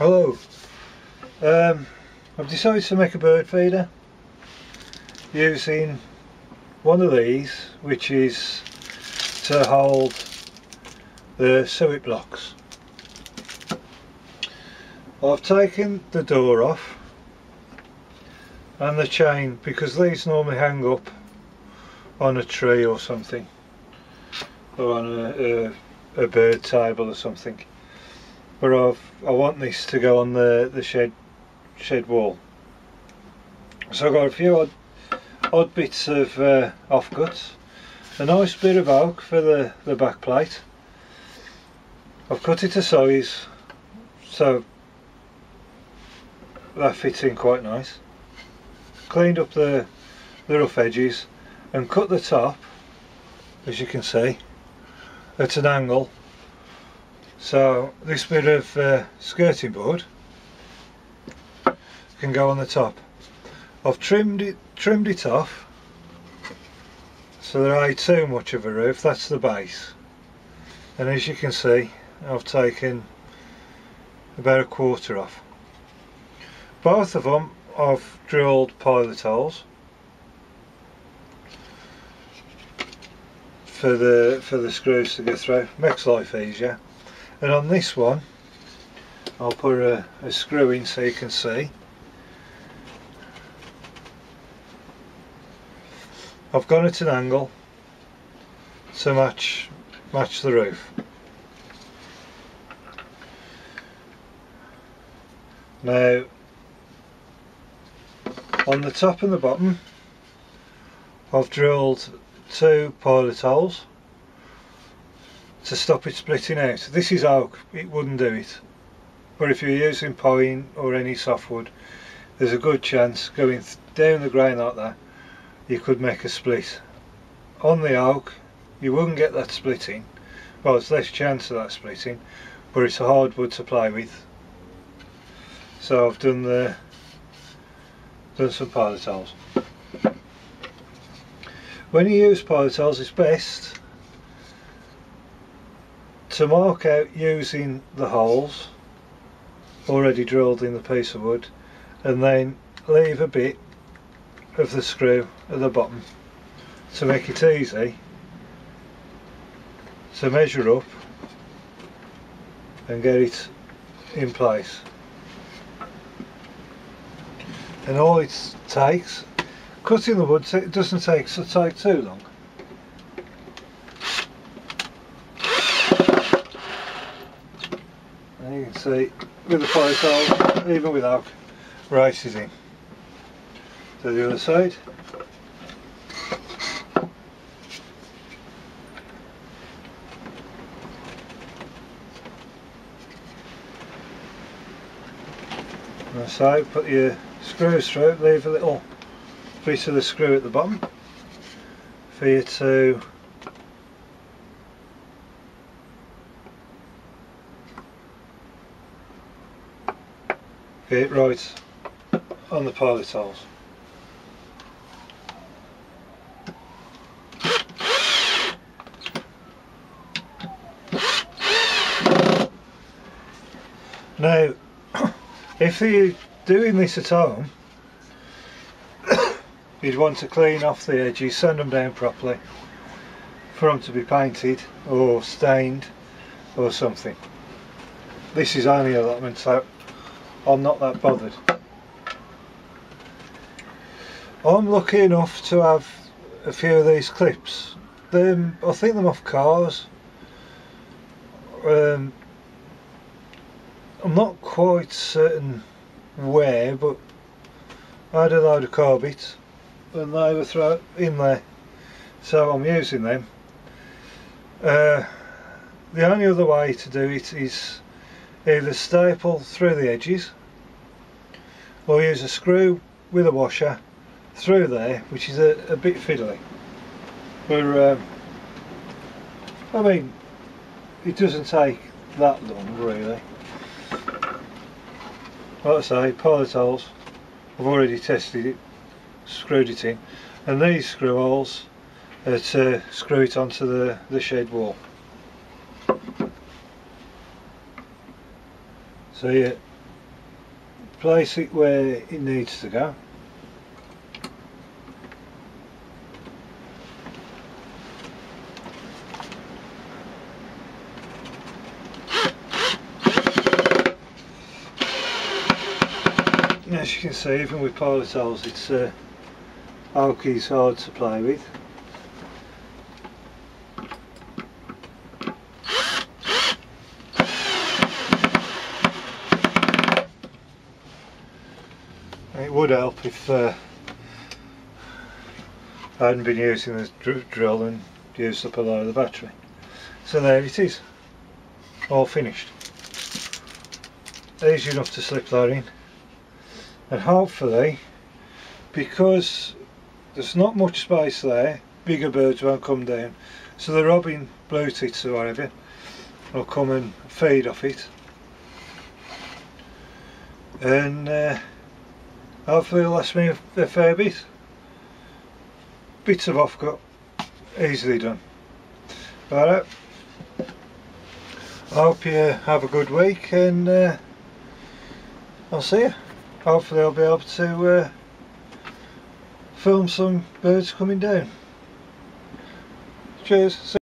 Hello. I've decided to make a bird feeder using one of these, which is to hold the suet blocks. I've taken the door off and the chain because these normally hang up on a tree or something, or on a bird table or something, but I want this to go on the shed wall. So I've got a few odd bits of offcuts, a nice bit of oak for the back plate. I've cut it to size so that fits in quite nice. Cleaned up the rough edges and cut the top, as you can see, at an angle, so this bit of skirting board can go on the top. I've trimmed it off so there ain't too much of a roof. That's the base, and as you can see I've taken about a quarter off. Both of them I've drilled pilot holes for the screws to go through. Makes life easier. And on this one I'll put a screw in so you can see. I've gone at an angle to match the roof. Now on the top and the bottom I've drilled 2 pilot holes to stop it splitting out. This is oak, it wouldn't do it, but if you're using pine or any softwood, there's a good chance going down the grain like that you could make a split. On the oak you wouldn't get that splitting, well, there's less chance of that splitting, but it's a hard wood to play with. So I've done some pilot holes. When you use pilot holes, it's best to mark out using the holes already drilled in the piece of wood, and then leave a bit of the screw at the bottom to make it easy to measure up and get it in place. And all it takes, cutting the wood, it doesn't take too long. And you can see with the pilot hole, even with oak, races in. To the other side. On the side, put your screws through, leave a little piece of the screw at the bottom for you to get it right on the pilot holes. Now, if you're doing this at home, you'd want to clean off the edges, sand them down properly for them to be painted or stained or something. This is only allotment, so I'm not that bothered. I'm lucky enough to have a few of these clips. I think them off cars. I'm not quite certain where, but I had a load of car bits and they were thrown in there, so I'm using them. The only other way to do it is either staple through the edges or use a screw with a washer through there, which is a bit fiddly, but I mean, it doesn't take that long really. Like I say, pilot holes, I've already tested it, screwed it in, and these screw holes are to screw it onto the shed wall. So place it where it needs to go. As you can see, even with pilot holes, it's Alki's hard to play with. It would help if I hadn't been using the drill and used up a lot of the battery. So there it is, all finished. Easy enough to slip that in, and hopefully, because there's not much space there, bigger birds won't come down, so the robin blue tits or whatever will come and feed off it, and hopefully it'll last me a fair bit. Bits of offcut, easily done. Alright, I hope you have a good week, and I'll see you. Hopefully I'll be able to film some birds coming down. Cheers.